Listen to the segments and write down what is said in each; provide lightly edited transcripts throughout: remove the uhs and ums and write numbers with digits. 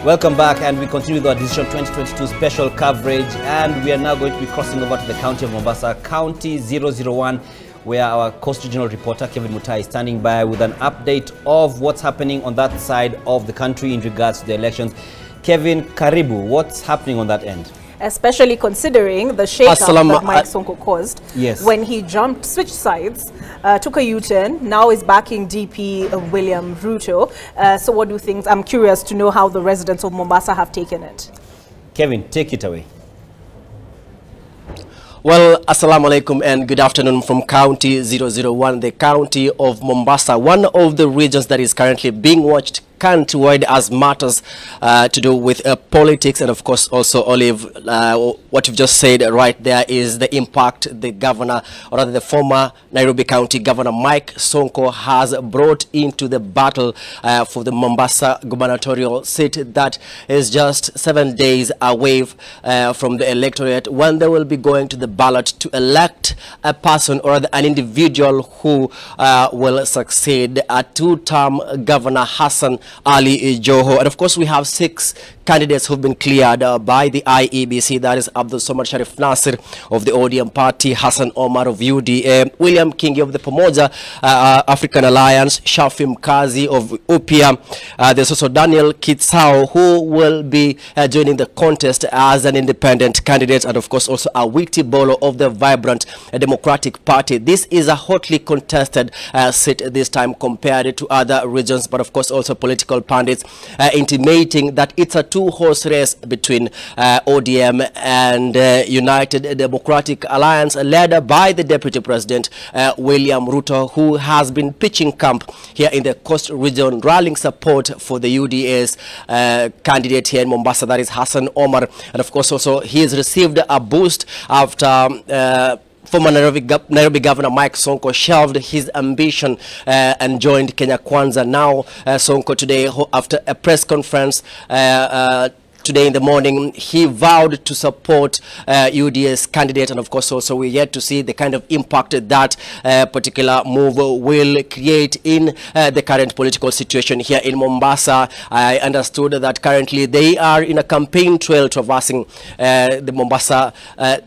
Welcome back, and we continue with our Decision 2022 special coverage, and we are now going to be crossing over to the county of Mombasa, County 001, where our Coast Regional reporter Kevin Mutai is standing by with an update of what's happening on that side of the country in regards to the elections. Kevin, karibu, what's happening on that end? Especially considering the shake-up that Mike Sonko caused when he switched sides, took a U-turn, now is backing DP William Ruto. So what do you think? I'm curious to know how the residents of Mombasa have taken it. Kevin, take it away. Well, assalamu alaikum and good afternoon from County 001, the county of Mombasa, one of the regions that is currently being watched countrywide as matters to do with politics. And of course also, Olive, what you've just said right there is the impact the governor, or rather the former Nairobi County Governor Mike Sonko has brought into the battle for the Mombasa gubernatorial seat that is just 7 days away from the electorate, when they will be going to the ballot to elect a person, or rather an individual who will succeed a two-term Governor Hassan Ali Joho. And of course we have 6 candidates who've been cleared by the IEBC. That is Abdul Somad Sharif Nasir of the ODM party, Hassan Omar of UDA, William Kingi of the Pamoja African Alliance, Shafi Mkazi of UPIA. There's also Daniel Kitsao, who will be joining the contest as an independent candidate, and of course also Awiti Bolo of the Vibrant Democratic Party. This is a hotly contested seat this time compared to other regions, but of course also political pundits intimating that it's a two-horse race between ODM and United Democratic Alliance, led by the Deputy President William Ruto, who has been pitching camp here in the Coast Region, rallying support for the UDA's candidate here in Mombasa, that is Hassan Omar. And of course also he has received a boost after former Nairobi Governor Mike Sonko shelved his ambition and joined Kenya Kwanza. Now Sonko today, after a press conference today in the morning, he vowed to support UDA's candidate, and of course also we're yet to see the kind of impact that particular move will create in the current political situation here in Mombasa. I understood that currently they are in a campaign trail traversing the Mombasa,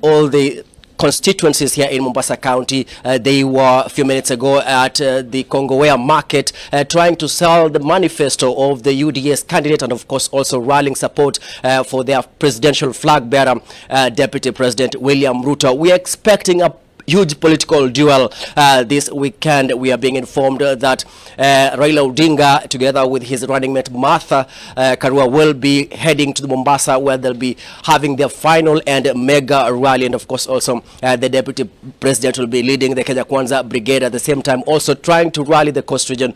all the constituencies here in Mombasa County. They were a few minutes ago at the Kongowea market trying to sell the manifesto of the UDA's candidate, and of course also rallying support for their presidential flag bearer, Deputy President William Ruto. We are expecting a huge political duel this weekend. We are being informed that Raila Odinga, together with his running mate Martha Karua, will be heading to the Mombasa, where they'll be having their final and mega rally. And of course also the Deputy President will be leading the Kenya Kwanza Brigade, at the same time also trying to rally the Coast Region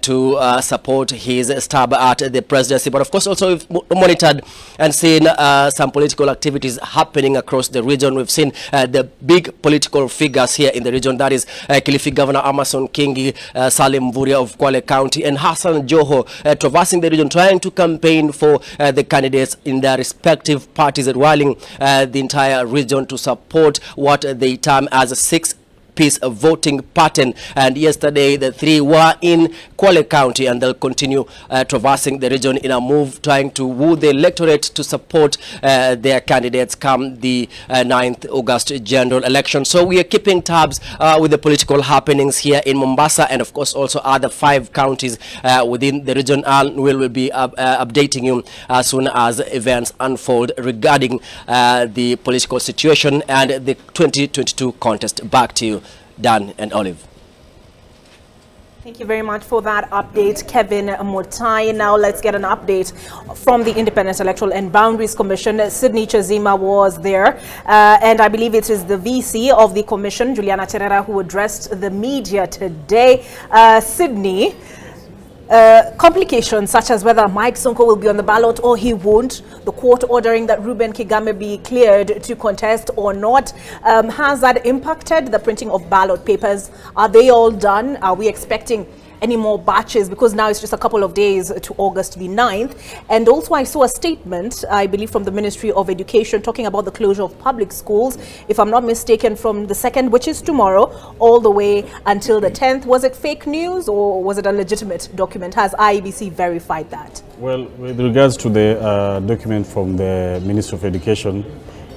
to support his stab at the presidency. But of course also we've monitored and seen some political activities happening across the region. We've seen the big political figures here in the region, that is Kilifi Governor Amason Kingi, Salim Mvurya of Kwale County, and Hassan Joho traversing the region, trying to campaign for the candidates in their respective parties, rallying the entire region to support what they term as a 6-piece voting pattern. And yesterday the 3 were in Kwale County, and they'll continue traversing the region in a move trying to woo the electorate to support their candidates come the 9th August general election. So we are keeping tabs with the political happenings here in Mombasa, and of course also other 5 counties within the region, and we will be updating you as soon as events unfold regarding the political situation and the 2022 contest. Back to you, Dan and Olive. Thank you very much for that update, Kevin Mutai. Now let's get an update from the Independent Electoral and Boundaries Commission. Sydney Chazima was there, and I believe it is the VC of the commission, Juliana Terera, who addressed the media today. Sydney, complications such as whether Mike Sonko will be on the ballot or he won't, the court ordering that Reuben Kigame be cleared to contest or not, has that impacted the printing of ballot papers? Are they all done? Are we expecting any more batches, because now it's just a couple of days to August the 9th. And also I saw a statement, I believe from the Ministry of Education, talking about the closure of public schools, if I'm not mistaken, from the 2nd, which is tomorrow, all the way until the 10th. Was it fake news or was it a legitimate document? Has IEBC verified that? Well, with regards to the document from the Ministry of Education,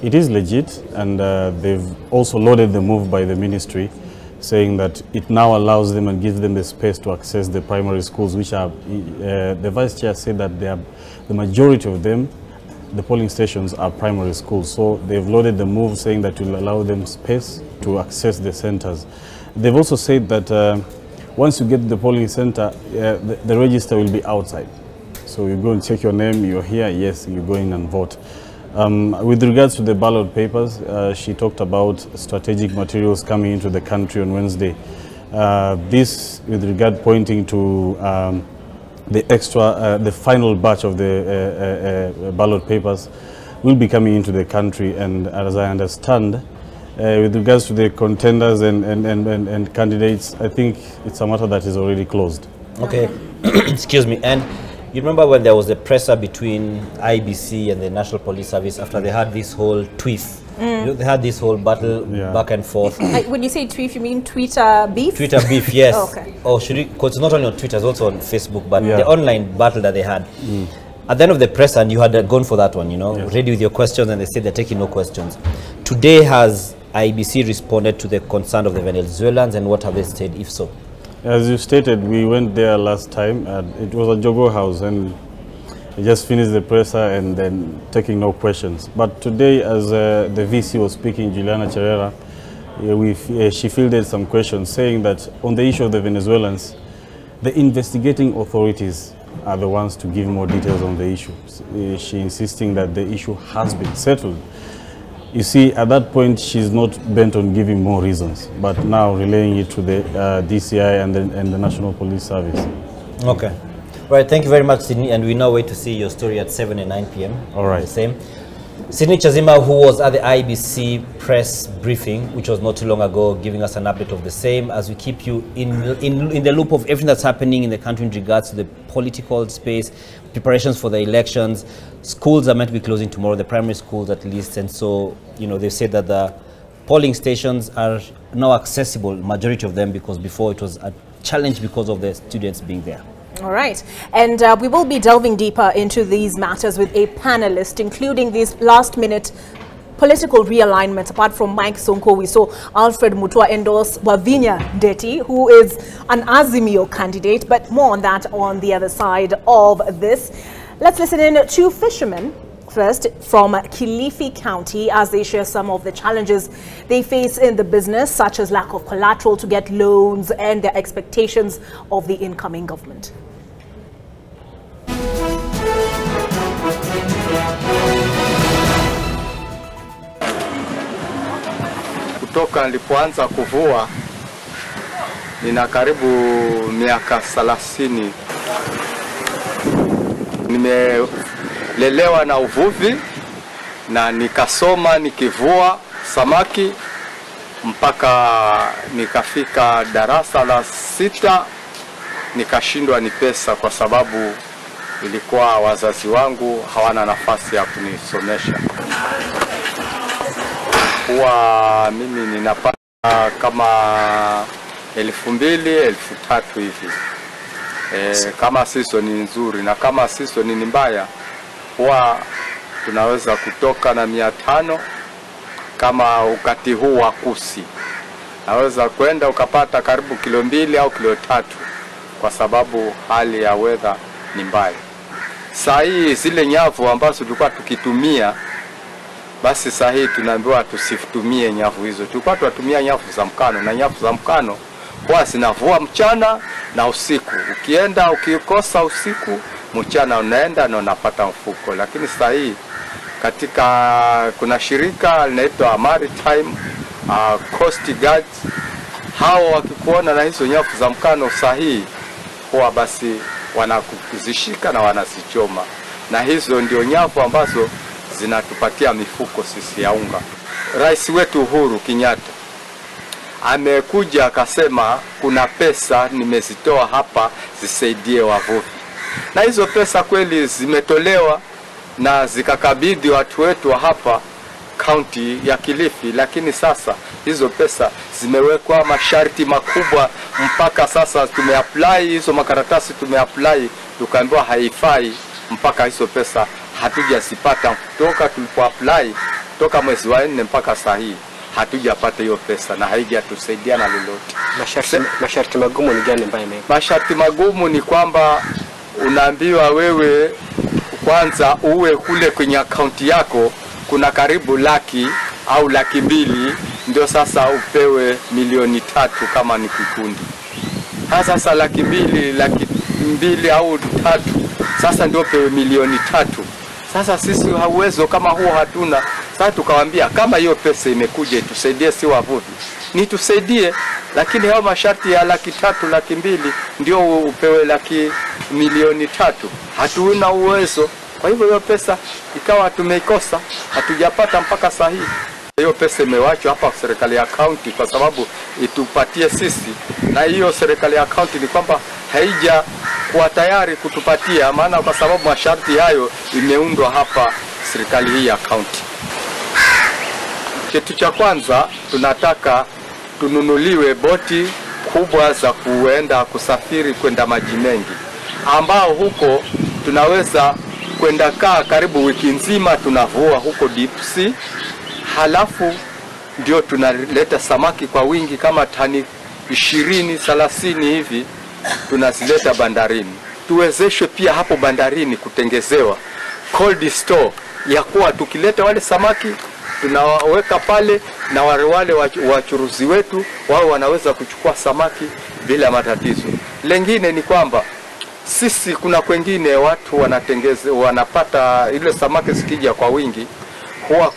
it is legit, and they've also lauded the move by the ministry, saying that it now allows them and gives them the space to access the primary schools, which are, the Vice Chair said that the majority of them, the polling stations, are primary schools. So they've lauded the move, saying that will allow them space to access the centers. They've also said that once you get to the polling center, the register will be outside. So you go and check your name, you're here, yes, you go in and vote. With regards to the ballot papers, she talked about strategic materials coming into the country on Wednesday. This, with regard pointing to the final batch of the ballot papers will be coming into the country, and as I understand, with regards to the contenders and candidates, I think it's a matter that is already closed. Okay, excuse me. And you remember when there was a presser between IBC and the National Police Service after they had this whole tweet? You know, they had this whole battle back and forth. When you say tweet, you mean Twitter beef? Twitter beef, yes. Okay. Or should we, because it's not only on Twitter, it's also on Facebook, but the online battle that they had. At the end of the press, and you had gone for that one, you know, ready with your questions, and they said they're taking no questions. Today, has IBC responded to the concern of the Venezuelans, and what have they said, if so? As you stated, we went there last time. It was a Jogo House, and we just finished the presser and then taking no questions. But today, as the VC was speaking, Juliana Cherera, she fielded some questions, saying that on the issue of the Venezuelans, the investigating authorities are the ones to give more details on the issue. She insisting that the issue has been settled. You see, at that point, she's not bent on giving more reasons, but now relaying it to the DCI and the National Police Service. Okay. Right, thank you very much, Sydney, and we now wait to see your story at 7 and 9 p.m. All right. The same. Sydney Chazima, who was at the IBC press briefing, which was not too long ago, giving us an update of the same, as we keep you in the loop of everything that's happening in the country in regards to the political space, preparations for the elections. Schools are meant to be closing tomorrow, the primary schools at least, and so, you know, they've said that the polling stations are now accessible, majority of them, because before it was a challenge because of the students being there. All right. And we will be delving deeper into these matters with a panelist, including these last-minute political realignments. Apart from Mike Sonko, we saw Alfred Mutua endorse Wavinya Ndeti, who is an Azimio candidate, but more on that on the other side of this. Let's listen in to fishermen first from Kilifi County as they share some of the challenges they face in the business, such as lack of collateral to get loans and their expectations of the incoming government. Kutoka nilipoanza kuvua nina karibu miaka 30. Nimelelewa na uvuvi na nikasoma nikivua samaki mpaka nikafika darasa la 6. Nikashindwa ni pesa kwa sababu ilikuwa wazazi wangu hawana nafasi ya kunisomesha. Huwa mimi ninapata kama 2,000, 3,000 hivi. Kama season ni nzuri, na kama season ni mbaya huwa tunaweza kutoka na 500. Kama wakati huu wa kusi naweza kwenda ukapata karibu kilo 2 au kilo 3, kwa sababu hali ya weather ni mbaya. Saa hii zile nyavu ambazo tulikuwa tukitumia, basi saa hii tunaambiwa tusitumie nyavu hizo. Tulikuwa tunatumia nyavu za mkano, na nyavu za mkano huwa zinavua mchana na usiku. Ukienda ukikosa usiku, mchana unaenda na unapata mfuko. Lakini saa hii kuna shirika linaitwa Maritime Coast Guard, hao wakikuona na hizo nyavu za mkano saa hii huwa basi wanakuzishika na wanazichoma, na hizo ndio nyavu ambazo zinatupatia mifuko sisi ya unga. Rais wetu Uhuru Kenyatta amekuja akasema kuna pesa nimezitoa hapa zisaidie wavuvi. Na hizo pesa kweli zimetolewa na zikakabidhi watu wetu wa hapa kaunti ya Kilifi, lakini sasa hizo pesa zimewekwa masharti makubwa. Mpaka sasa tumeapply hizo makaratasi, tumeapply tukaambiwa haifai mpaka hizo pesa hatujazipata. Toka tulipoapply toka mwezi wa 4 mpaka saa hii hatujapata hiyo pesa na haijatusaidia na lolote. Masharti magumu ni gani mbaya mimi? Masharti magumu ni kwamba unaambiwa wewe kwanza uwe kule kwenye akaunti yako kuna karibu laki au laki mbili, ndio sasa upewe milioni 3 kama ni kikundi. Sasa laki mbili au 3 sasa ndio upewe milioni 3. Sasa sisi hauwezo kama huo hatuna. Sasa tukawaambia kama hiyo pesa imekuja itusaidie, si wavuvi ni tusaidie, lakini hao masharti ya laki 3, laki mbili ndio upewe milioni 3, hatuna uwezo. Kwa hivyo hiyo pesa ikawa tumeikosa, hatujapata mpaka saa hii. Hiyo pesa imewachwa hapa serikali ya county kwa sababu itupatie sisi, na hiyo serikali ya county ni kwamba haija kuwa tayari kutupatia, maana kwa sababu masharti hayo imeundwa hapa serikali hii ya county. Kitu cha kwanza tunataka tununuliwe boti kubwa za kuenda kusafiri kwenda maji mengi, ambao huko tunaweza kwenda kaa karibu wiki nzima tunavua huko deep sea, halafu ndio tunaleta samaki kwa wingi kama tani 20-30 hivi tunazileta bandarini. Tuwezeshwe pia hapo bandarini kutengezewa cold store ya kuwa tukileta wale samaki tunaweka pale, na wale wachuruzi wetu wao wanaweza kuchukua samaki bila matatizo. Lengine ni kwamba sisi kuna kwengine watu wanapata ile samaki zikija kwa wingi, huwa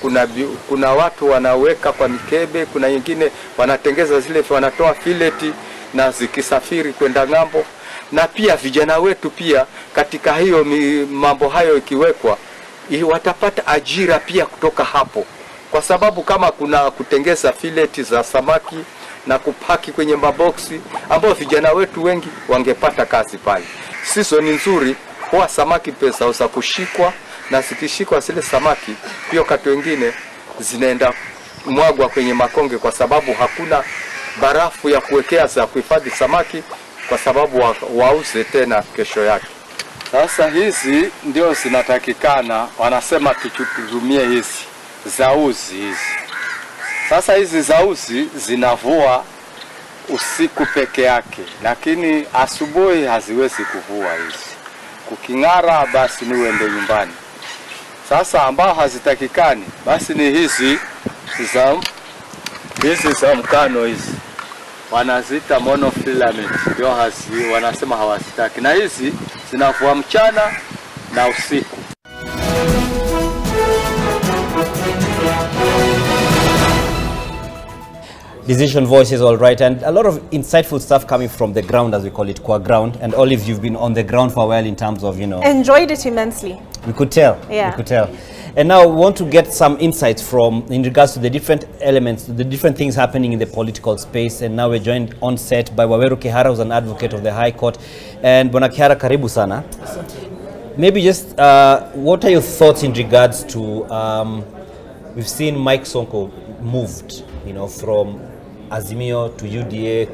kuna watu wanaweka kwa mikebe, kuna wengine wanatengeza zile, wanatoa fileti na zikisafiri kwenda ng'ambo. Na pia vijana wetu pia katika hiyo mambo hayo ikiwekwa, watapata ajira pia kutoka hapo, kwa sababu kama kuna kutengeza fileti za samaki na kupaki kwenye maboksi, ambao vijana wetu wengi wangepata kazi pale. Season nzuri huwa samaki pesa za kushikwa, na zikishikwa zile samaki pia wakati wengine zinaenda mwagwa kwenye makonge, kwa sababu hakuna barafu ya kuwekea za kuhifadhi samaki, kwa sababu wauze tena kesho yake. Sasa hizi ndio zinatakikana, wanasema tutumie hizi zauzi hizi. Sasa hizi zauzi zinavua usiku peke yake, lakini asubuhi haziwezi kuvua hizi. Kuking'ara basi ni uende nyumbani. Sasa ambao hazitakikani basi ni hizi za mkano hizi. Wanazita monofilament, ndio wanasema hawazitaki. Na hizi zinavua mchana na usiku. Decision Voices, all right, and a lot of insightful stuff coming from the ground, as we call it, core ground. And Olive, you've been on the ground for a while in terms of, enjoyed it immensely. We could tell. Yeah. We could tell. And now we want to get some insights in regards to the different elements, the different things happening in the political space. And now we're joined on set by Waweru Kihara, who's an advocate of the High Court. And Bwana Kihara, karibu sana. Maybe just, what are your thoughts in regards to, we've seen Mike Sonko moved, from Azimio to UDA,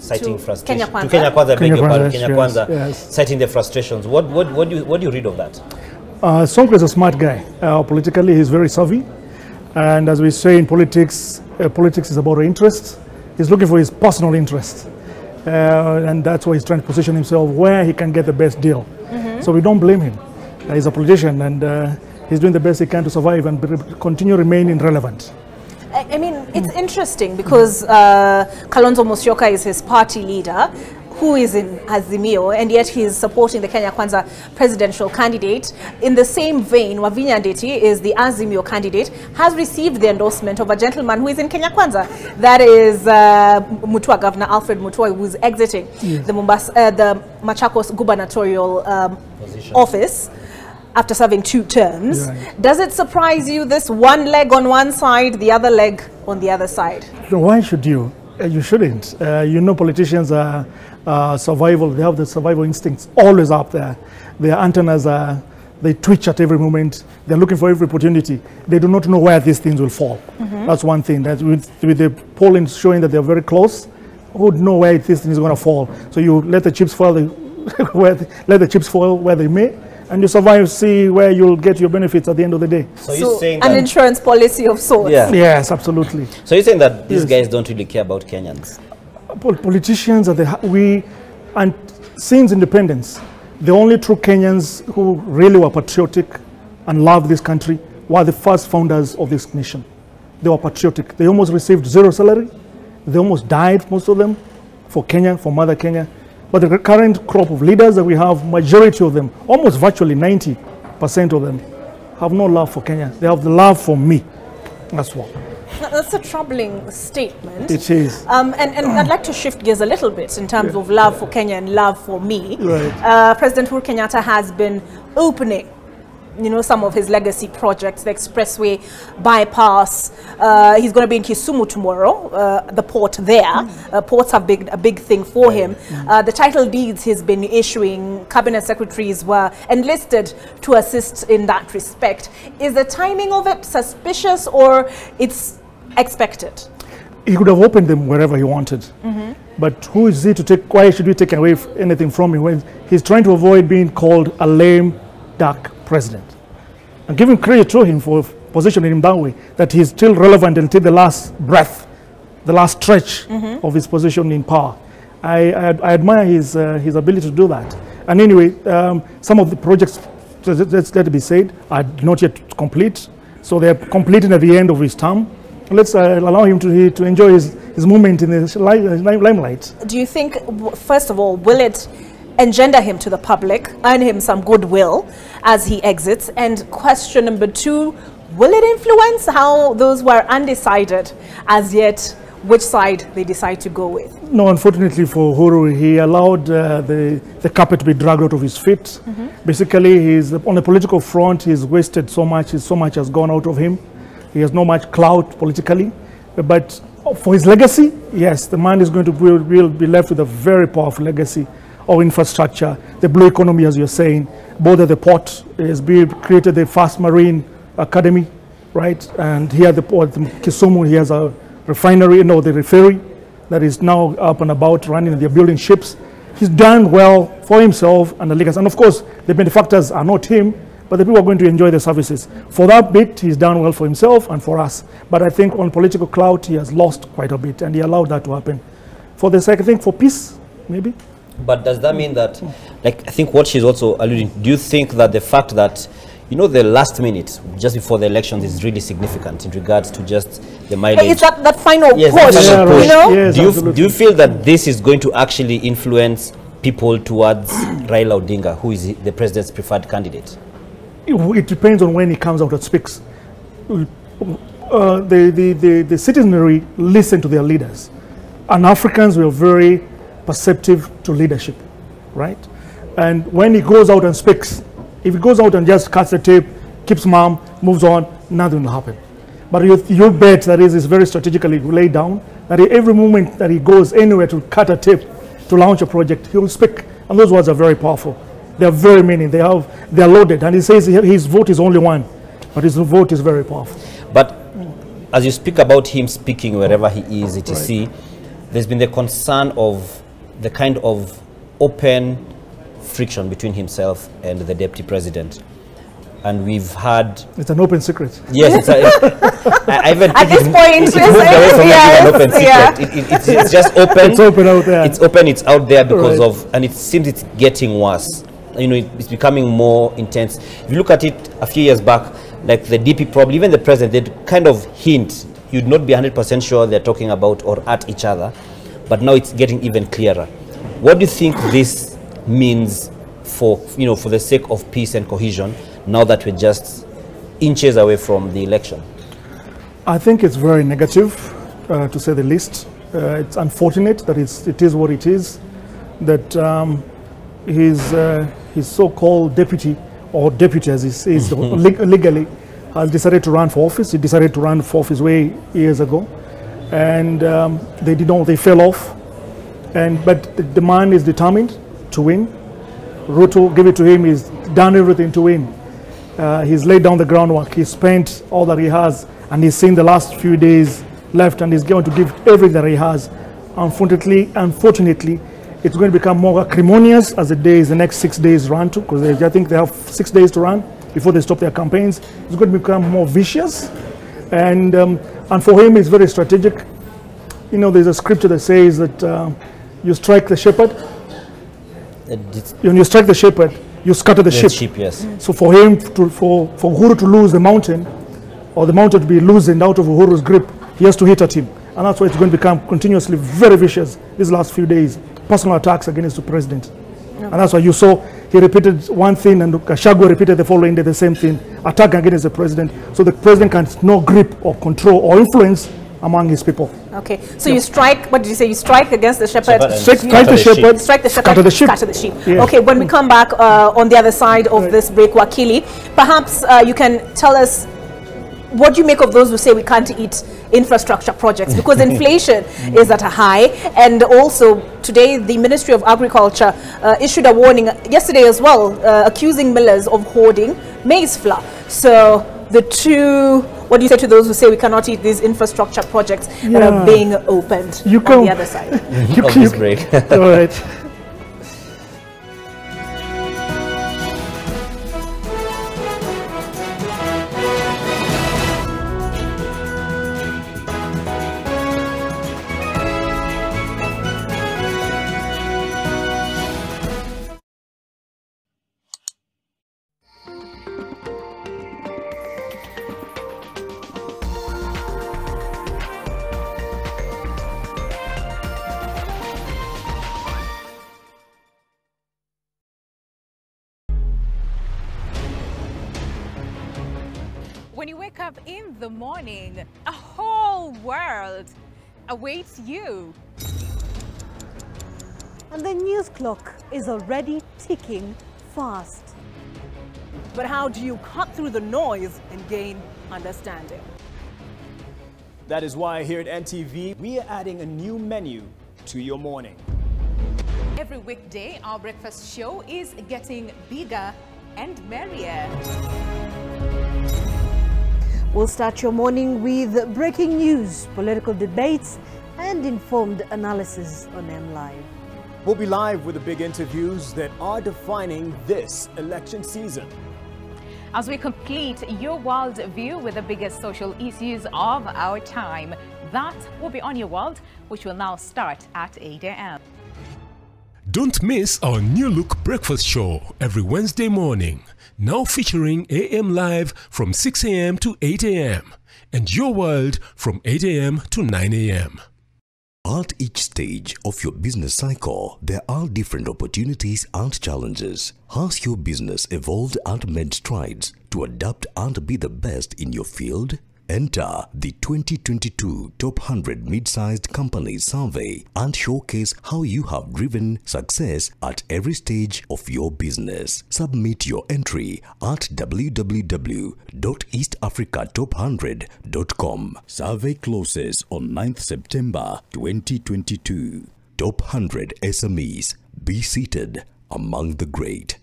citing frustration. To Kenya Kwanza, yes. Citing the frustrations. What do you read of that? Sonko is a smart guy. Politically, he's very savvy. And as we say in politics, politics is about interest. He's looking for his personal interest. And that's why he's trying to position himself where he can get the best deal. So we don't blame him. He's a politician, and he's doing the best he can to survive and continue remaining relevant. I mean, it's interesting because Kalonzo Musyoka is his party leader, who is in Azimio, and yet he's supporting the Kenya Kwanza presidential candidate. In the same vein, Wavinya Ndeti is the Azimio candidate, has received the endorsement of a gentleman who is in Kenya Kwanza. That is Mutua, Governor Alfred Mutua, who is exiting the Machakos gubernatorial office after serving 2 terms. Right. Does it surprise you, this one leg on one side, the other leg on the other side? So why should you? You shouldn't. You know, politicians are survival. They have the survival instincts always up there. Their antennas are, they twitch at every moment. They're looking for every opportunity. They do not know where these things will fall. That's one thing. That with the polling showing that they're very close, who would know where this thing is going to fall? So you let the chips fall, let the chips fall where they may, and you survive, see where you'll get your benefits at the end of the day. So you're saying an that insurance policy of sorts. Yeah. Yes, absolutely. So you're saying that these guys don't really care about Kenyans? Politicians are and since independence, the only true Kenyans who really were patriotic and loved this country were the first founders of this nation. They were patriotic. They almost received zero salary. They almost died, most of them, for Kenya, for Mother Kenya. But the current crop of leaders that we have, majority of them, almost virtually 90% of them, have no love for Kenya. They have the love for me. That's what. That's a troubling statement. It is. And I'd like to shift gears a little bit in terms of love for Kenya and love for me. Right. President Uhuru Kenyatta has been opening, you know, some of his legacy projects, the expressway bypass. He's going to be in Kisumu tomorrow, the port there. Ports have been a big thing for him. The title deeds he's been issuing, cabinet secretaries were enlisted to assist in that respect. Is the timing of it suspicious or it's expected? He could have opened them wherever he wanted. But who is he to take? Why should we take away anything from him when he's trying to avoid being called a lame duck president? And giving credit to him for positioning him that way, that he's still relevant until the last breath, the last stretch of his position in power. I admire his ability to do that. And anyway, some of the projects, let it be said, are not yet complete. So they're completing at the end of his term. Let's allow him to enjoy his moment in the limelight. Do you think, first of all, will it engender him to the public, earn him some goodwill as he exits? And question number two, will it influence how those who are undecided as yet, which side they decide to go with? No, unfortunately for Uhuru, he allowed the carpet to be dragged out of his feet. Basically, he's on the political front, he's wasted so much, so much has gone out of him. He has no much clout politically. But for his legacy, yes, the man is going to be left with a very powerful legacy of infrastructure, the blue economy, as you're saying. Both at the port has created the first marine academy, right? And here at the port, Kisumu, he has a refinery, the ferry that is now up and about running. They're building ships. He's done well for himself and the legacy. And of course, the benefactors are not him, but the people are going to enjoy the services. For that bit, he's done well for himself and for us. But I think on political clout, he has lost quite a bit, and he allowed that to happen. For the second thing, for peace, maybe. But does that mean that, like, I think what she's also alluding, do you think that the fact that, you know, the last minute, just before the elections, is really significant in regards to just the mileage? It's that final push, push. You know? Yes, do you feel that this is going to actually influence people towards Raila Odinga, who is the president's preferred candidate? It depends on when he comes out and speaks. The citizenry listen to their leaders. And Africans were very perceptive to leadership, right? And when he goes out and speaks, if he goes out and just cuts the tape, keeps mum, moves on, nothing will happen. But you bet that is very strategically laid down, that every moment that he goes anywhere to cut a tape, to launch a project, he will speak. And those words are very powerful. They are very meaning. They are loaded. And he says his vote is only one, but his vote is very powerful. But as you speak about him speaking wherever he is, etc., there's been the concern of the kind of open friction between himself and the deputy president. And we've had... It's an open secret. Yes, I even at this point, it's moved away from an open secret. It's just open. It's open out there. It's open, it's out there because of... And it seems it's getting worse. You know, it's becoming more intense. If you look at it a few years back, like the DP problem, even the president, they'd kind of hint. You'd not be 100% sure they're talking about or at each other. But now it's getting even clearer. What do you think this means for, you know, for the sake of peace and cohesion, now that we're just inches away from the election? I think it's very negative, to say the least. It's unfortunate that it is what it is, that his so-called deputy, or deputy as he says legally, has decided to run for office. He decided to run for office way years ago. and they fell off. But the man is determined to win. Ruto, give it to him, he's done everything to win. He's laid down the groundwork. He spent all that he has, and he's seen the last few days left, and he's going to give everything that he has. Unfortunately, it's going to become more acrimonious as the next 6 days run to, because I think they have 6 days to run before they stop their campaigns. It's going to become more vicious, and for him, it's very strategic. You know, there's a scripture that says that you strike the shepherd. When you strike the shepherd, you scatter the sheep. Yes. So for him, for Uhuru to lose the mountain, or the mountain to be loosened out of Uhuru's grip, he has to hit at him. And that's why it's going to become continuously very vicious these last few days. Personal attacks against the president. Okay. And that's why you saw he repeated one thing and Gachagua repeated the following day the same thing, attack against the president. So the president can no grip or control or influence among his people. Okay, so you strike, what did you say? You strike against the shepherd? Strike the shepherd, strike the shepherd, scatter the sheep. Yeah. Okay, when we come back on the other side of this break, Wakili, perhaps you can tell us what you make of those who say we can't eat infrastructure projects because inflation is at a high, and also today the Ministry of Agriculture issued a warning yesterday as well, accusing millers of hoarding maize flour. So the two, what do you say to those who say we cannot eat these infrastructure projects that are being opened on the other side? Of this break. All right. When you wake up in the morning, a whole world awaits you. And the news clock is already ticking fast. But how do you cut through the noise and gain understanding? That is why here at NTV, we are adding a new menu to your morning. Every weekday, our breakfast show is getting bigger and merrier. We'll start your morning with breaking news, political debates, and informed analysis on MLive. We'll be live with the big interviews that are defining this election season. As we complete your world view with the biggest social issues of our time, that will be On Your World, which will now start at 8 a.m. Don't miss our new look breakfast show every Wednesday morning, now featuring AM Live from 6 a.m. to 8 a.m. and Your World from 8 a.m. to 9 a.m. At each stage of your business cycle, there are different opportunities and challenges. Has your business evolved and made strides to adapt and be the best in your field? Enter the 2022 Top 100 Mid-Sized Companies Survey and showcase how you have driven success at every stage of your business. Submit your entry at www.eastafricatop100.com. Survey closes on 9th September 2022. Top 100 SMEs. Be seated among the great.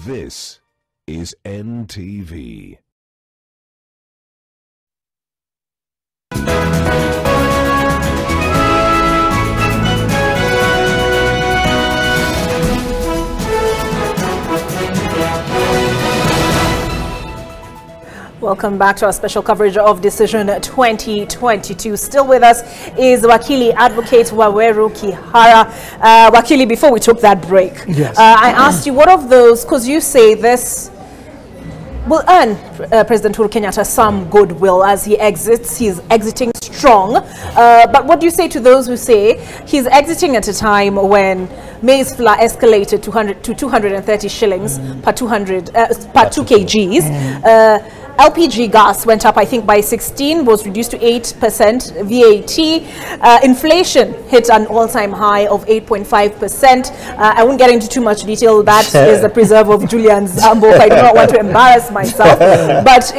This is NTV. Welcome back to our special coverage of Decision 2022. Still with us is Wakili Advocate Waweru Kihara. Wakili, before we took that break, yes. I asked you what of those, because you say this will earn President Uhuru Kenyatta some goodwill as he exits. He's exiting strong. But what do you say to those who say he's exiting at a time when maize flour escalated to 230 shillings per 2 kgs? LPG gas went up, I think, by 16, was reduced to 8% VAT. Inflation hit an all-time high of 8.5%. I won't get into too much detail. That is the preserve of Julian Zambo. I do not want to embarrass myself. But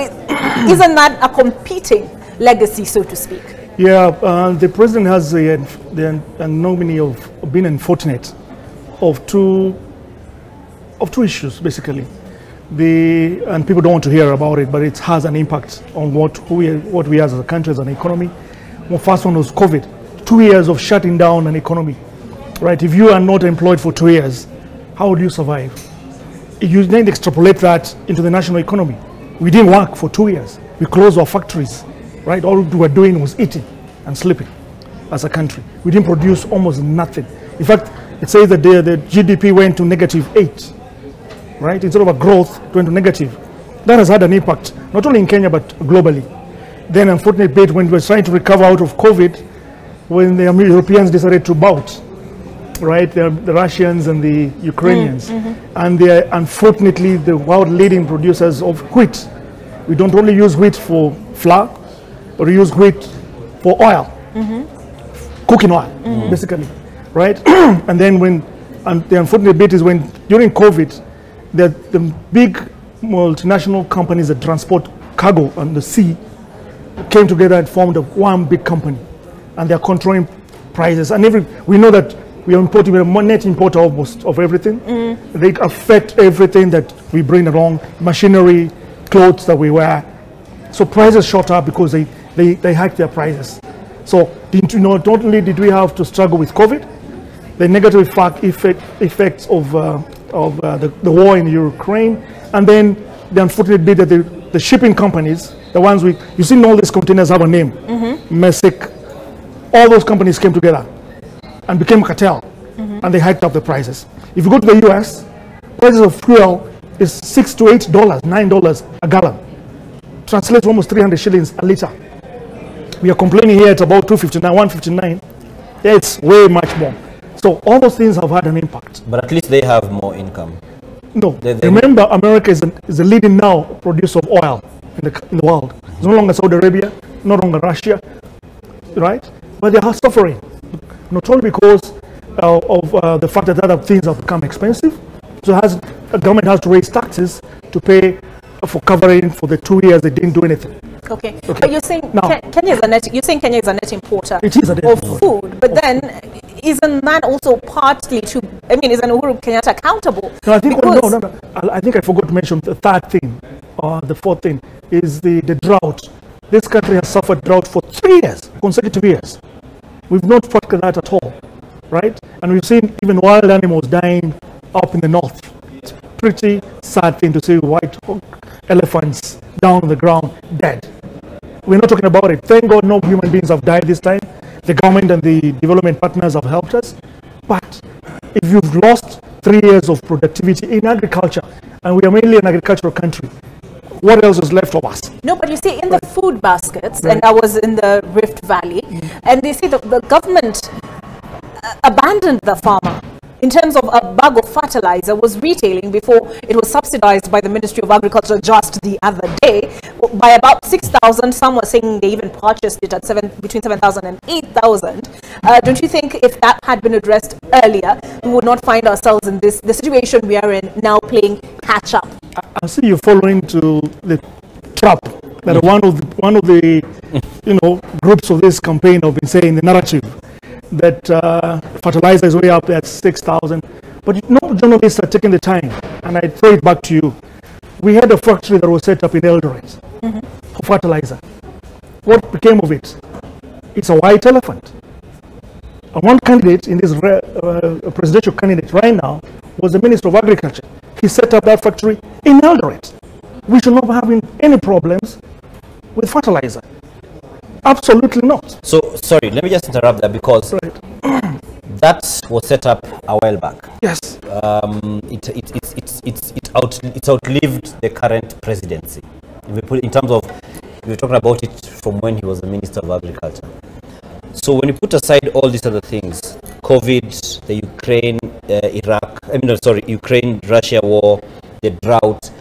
isn't that a competing legacy, so to speak? Yeah, the president has the nominee of being unfortunate of two issues, basically. And people don't want to hear about it, but it has an impact on what we as a country, as an economy. The first one was COVID. 2 years of shutting down an economy, right? If you are not employed for 2 years, how would you survive? You then extrapolate that into the national economy. We didn't work for 2 years. We closed our factories, right? All we were doing was eating and sleeping as a country. We didn't produce almost nothing. In fact, it says that the GDP went to -8. Right? Instead of a growth, it went to negative. That has had an impact, not only in Kenya, but globally. Then, unfortunately, when we were trying to recover out of COVID, when the Europeans decided to bout, right? The Russians and the Ukrainians. And they are, unfortunately, the world leading producers of wheat. We don't only use wheat for flour, but we use wheat for oil, cooking oil, basically, right? And then the unfortunate bit is when, during COVID, the big multinational companies that transport cargo on the sea came together and formed one big company, and they're controlling prices. And we know that we are importing, we're a net importer almost of everything. They affect everything that we bring along, machinery, clothes that we wear. So prices shot up because they hiked their prices. So not only did we have to struggle with COVID, the negative effects of the war in Ukraine, and then the unfortunate bit that the shipping companies, the ones you see all these containers have a name, Mesic, all those companies came together and became a cartel, and they hiked up the prices. If you go to the US, prices of fuel is $6 to $8, $9 a gallon. Translates almost 300 shillings a liter. We are complaining here it's about 259, 159. Yeah, it's way much more. So all those things have had an impact. But at least they have more income. No, remember America is the leading now producer of oil in the world. It's no longer Saudi Arabia, no longer Russia, right? But they are suffering, not only because of the fact that other things have become expensive. So the government has to raise taxes to pay for covering for the 2 years they didn't do anything. Okay. But you're saying Kenya is a net importer of food, but then isn't that also partly isn't Uhuru Kenyatta accountable? No, I think I think I forgot to mention the third thing, the fourth thing is the drought. This country has suffered drought for 3 years, consecutive years. We've not factored that at all, right? And we've seen even wild animals dying up in the north. It's a pretty sad thing to see white elephants down on the ground dead. We're not talking about it. Thank God no human beings have died this time. The government and the development partners have helped us. But if you've lost 3 years of productivity in agriculture, and we are mainly an agricultural country, what else is left of us? No, but you see, in the food baskets, and I was in the Rift Valley, and they say the government abandoned the farmer. In terms of a bag of fertilizer was retailing before it was subsidized by the Ministry of Agriculture just the other day by about 6,000. Some were saying they even purchased it at between 7,000 and 8,000. Don't you think if that had been addressed earlier, we would not find ourselves in the situation we are in now, playing catch up? I see you falling into the trap that one of the groups of this campaign have been saying, the narrative that fertilizer is way up at 6,000. But no journalists are taking the time, and I throw it back to you. We had a factory that was set up in Eldoret for fertilizer. What became of it? It's a white elephant. And one candidate in this presidential candidate right now was the Minister of Agriculture. He set up that factory in Eldoret. We should not be having any problems with fertilizer. Absolutely not. So, sorry, let me just interrupt that because That was set up a while back. Yes. It's outlived the current presidency. If we put in terms of, we're talking about it from when he was the Minister of Agriculture. So when you put aside all these other things, COVID, the Ukraine, Ukraine-Russia war, the drought,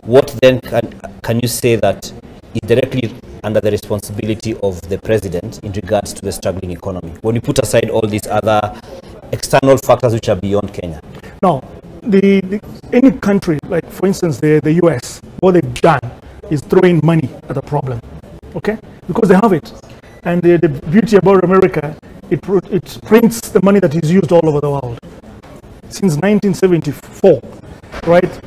what then can you say that is directly under the responsibility of the president in regards to the struggling economy, when you put aside all these other external factors which are beyond Kenya? Now, any country, like for instance the US, what they've done is throwing money at the problem, okay? Because they have it. And the beauty about America, it prints the money that is used all over the world. Since 1974, right?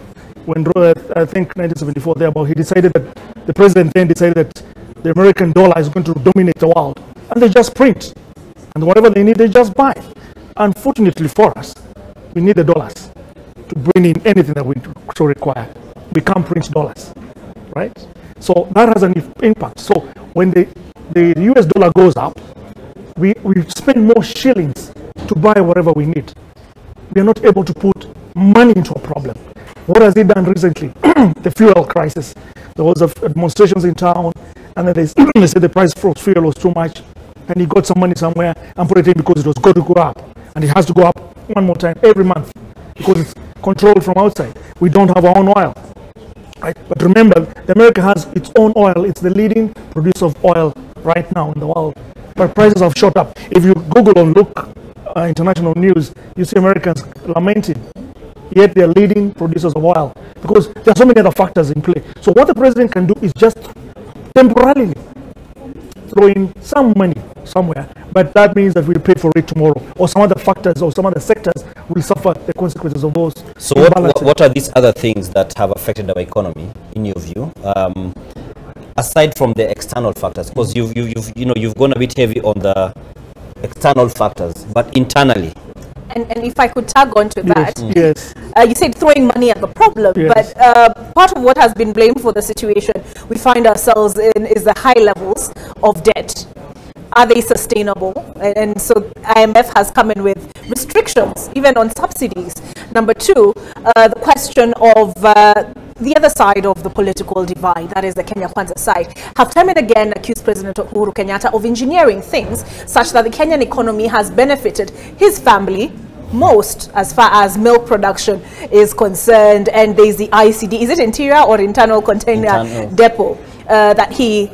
When I think 1974, he decided that, the president then decided that the American dollar is going to dominate the world. And they just print. And whatever they need, they just buy. Unfortunately for us, we need the dollars to bring in anything that we require. We can't print dollars, right? So that has an impact. So when the US dollar goes up, we spend more shillings to buy whatever we need. We are not able to put money into a problem. What has he done recently? The fuel crisis. There was demonstrations in town, and then they said the price for fuel was too much, and he got some money somewhere and put it in because it was going to go up, and it has to go up one more time every month because it's controlled from outside. We don't have our own oil, right? But remember, America has its own oil. It's the leading producer of oil right now in the world, but prices have shot up. If you Google or look international news, you see Americans lamenting, yet they're leading producers of oil because there are so many other factors in play. So what the president can do is just temporarily throw in some money somewhere, but that means that we'll pay for it tomorrow, or some other factors or some other sectors will suffer the consequences of those. So what are these other things that have affected our economy in your view, aside from the external factors? Because you've gone a bit heavy on the external factors, but internally. And if I could tag on to that, yes. You said throwing money at the problem, yes. But part of what has been blamed for the situation we find ourselves in is the high levels of debt. Are they sustainable? And so IMF has come in with restrictions, even on subsidies. Number two, the question of the other side of the political divide, that is the Kenya Kwanza side, have time and again accused President Uhuru Kenyatta of engineering things such that the Kenyan economy has benefited his family most as far as milk production is concerned. And there's the ICD, is it interior or internal container depot that he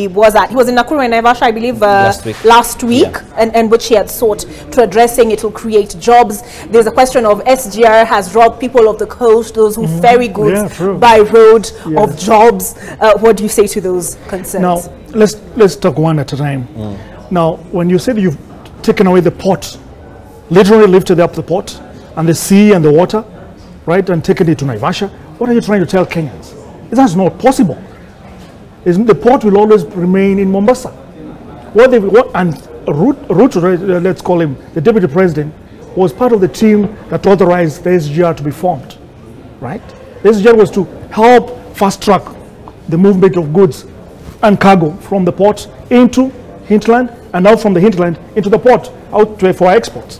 was at. He was in Nakuru and Naivasha, I believe, last week, yeah. and which he had sought to address, saying it will create jobs. There's a question of SGR has robbed people of the coast, those who ferry goods by road, of jobs. What do you say to those concerns? Now, let's talk one at a time. Now, when you said you've taken away the port, literally lifted up the port and the sea and the water, right, and taken it to Naivasha, what are you trying to tell Kenyans? That's not possible. The port will always remain in Mombasa. And Ruto, let's call him the deputy president, was part of the team that authorized the SGR to be formed, right? The SGR was to help fast track the movement of goods and cargo from the port into hinterland and out from the hinterland into the port out for exports.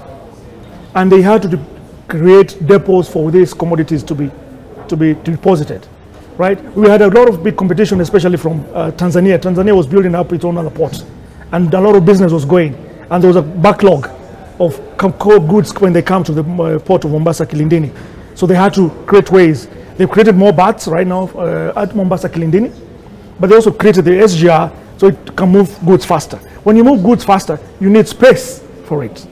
And they had to create depots for these commodities to be deposited. Right, we had a lot of big competition, especially from Tanzania. Tanzania was building up its own other ports, and a lot of business was going. And there was a backlog of goods when they come to the port of Mombasa, Kilindini. So they had to create ways. They've created more berths right now at Mombasa, Kilindini, but they also created the SGR so it can move goods faster. When you move goods faster, you need space for it,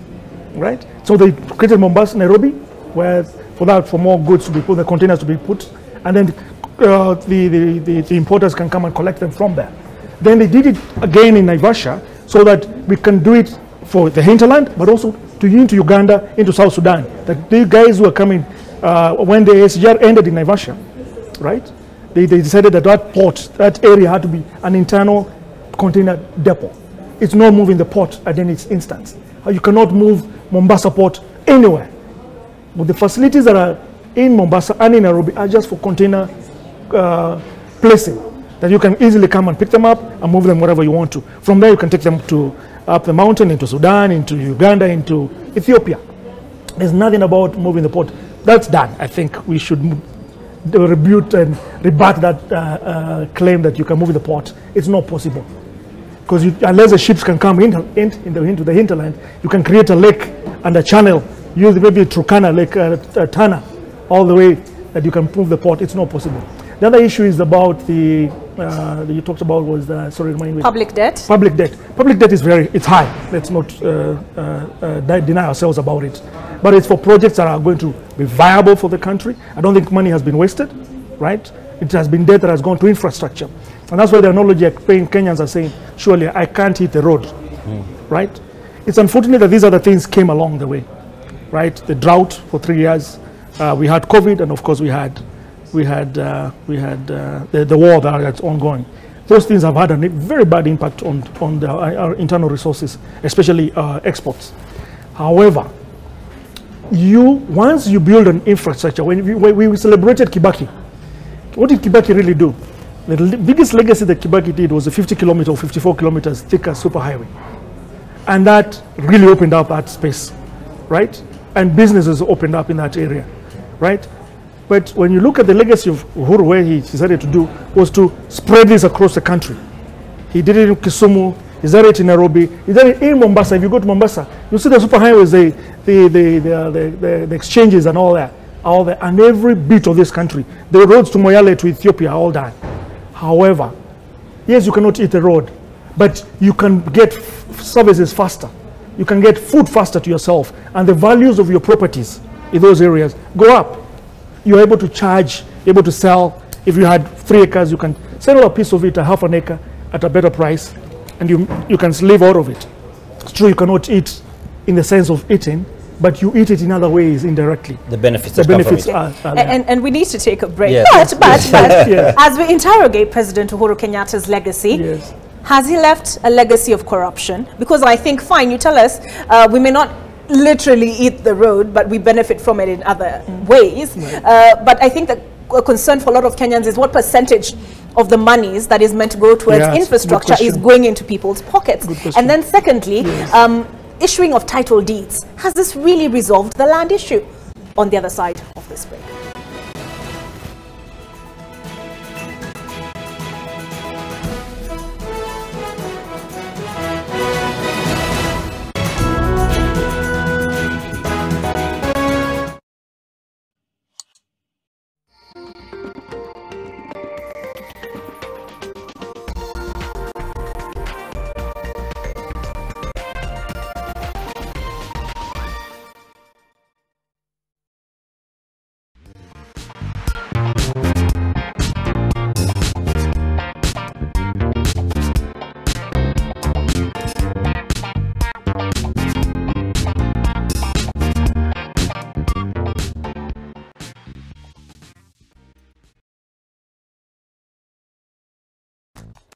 right? So they created Mombasa, Nairobi, where for more goods to be put, the containers to be put, and then the importers can come and collect them from there. Then they did it again in Naivasha so that we can do it for the hinterland, but also into Uganda, into South Sudan. The guys who are coming, when the SGR ended in Naivasha, right, they decided that that port, that area had to be an internal container depot. It's not moving the port at any instance. You cannot move Mombasa port anywhere. But the facilities that are in Mombasa and in Nairobi are just for container placing, that you can easily come and pick them up and move them wherever you want to. From there you can take them to up the mountain into Sudan, into Uganda, into Ethiopia. There's nothing about moving the port. That's done. I think we should rebut and rebut that claim that you can move the port. It's not possible. Because unless the ships can come into the hinterland, you can create a lake and a channel, use maybe Turkana Lake, Tana, all the way that you can move the port. It's not possible. The other issue is about the that you talked about was sorry, remind me. Public debt. Public debt. Public debt is it's high. Let's not deny ourselves about it. But it's for projects that are going to be viable for the country. I don't think money has been wasted, right? It has been debt that has gone to infrastructure. And that's why the analogy Kenyans are saying, surely I can't hit the road, right? It's unfortunate that these other things came along the way, right? The drought for 3 years, we had COVID, and of course we had the war that's ongoing. Those things have had a very bad impact on our internal resources, especially exports. However, once you build an infrastructure, when we celebrated Kibaki, what did Kibaki really do? The biggest legacy that Kibaki did was a 50 kilometer or 54 kilometers thicker superhighway. And that really opened up that space, right? And businesses opened up in that area, right? But when you look at the legacy of Uhuru, where he decided to do was to spread this across the country. He did it in Kisumu, he did it in Nairobi, he did it in Mombasa. If you go to Mombasa, you see the superhighways, the exchanges and all that, and every bit of this country. The roads to Moyale, to Ethiopia are all done. However, yes, you cannot eat the road, but you can get services faster. You can get food faster to yourself, and the values of your properties in those areas go up. You're able to charge, able to sell. If you had 3 acres, you can sell a piece of it, a half an acre, at a better price, and you can live out of it. It's true you cannot eat in the sense of eating, but you eat it in other ways indirectly. The benefits are and we need to take a break. Yes. But yes. As we interrogate President Uhuru Kenyatta's legacy, yes. Has he left a legacy of corruption? Because I think, fine, you tell us we may not literally eat the road, but we benefit from it in other ways. Right. But I think that a concern for a lot of Kenyans is what percentage of the monies that is meant to go towards infrastructure is going into people's pockets. And then secondly, issuing of title deeds. Has this really resolved the land issue? On the other side of this break.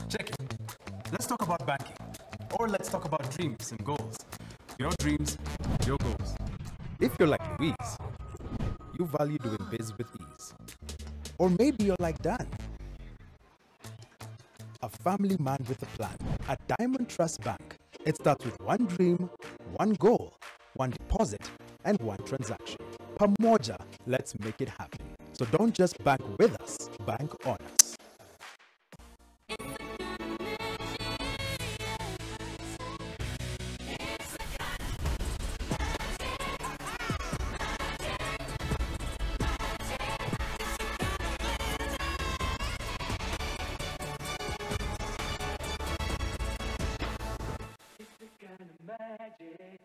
Check it. Let's talk about banking. Or let's talk about dreams and goals. Your dreams, your goals. If you're like Louise, you value doing biz with ease. Or maybe you're like Dan, a family man with a plan. At Diamond Trust Bank, it starts with one dream, one goal, one deposit, and one transaction. Pamoja, let's make it happen. So don't just bank with us, bank on us. Magic.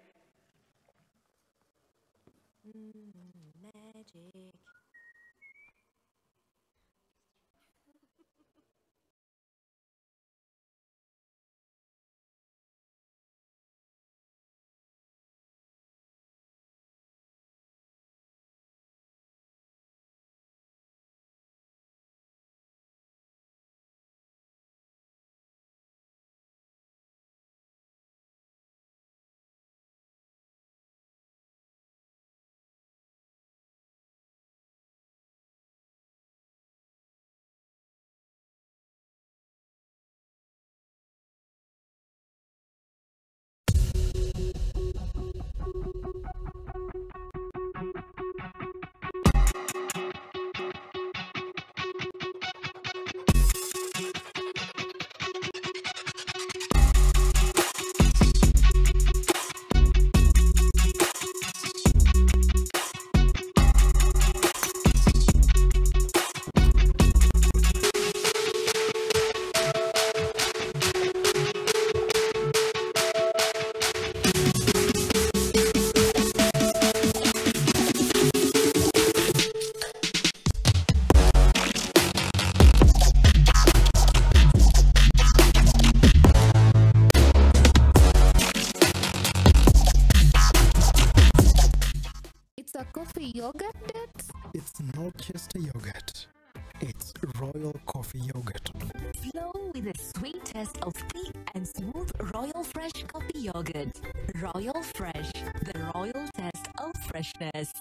coffee yogurt bits? It's not just a yogurt. It's Royal Coffee Yogurt. Flow with the sweet taste of thick and smooth Royal Fresh coffee yogurt. Royal Fresh, the royal taste of freshness.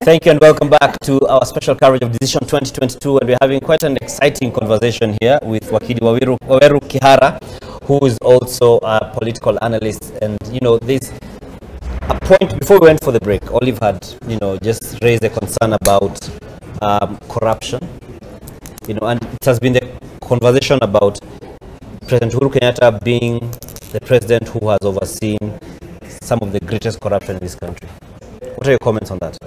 Thank you and welcome back to our special coverage of Decision 2022, and we're having quite an exciting conversation here with Wakili Waweru Kihara, who is also a political analyst. And you know, there's a point before we went for the break, Olive had, you know, just raised a concern about corruption, you know, and it has been the conversation about President Uhuru Kenyatta being the president who has overseen some of the greatest corruption in this country. What are your comments on that?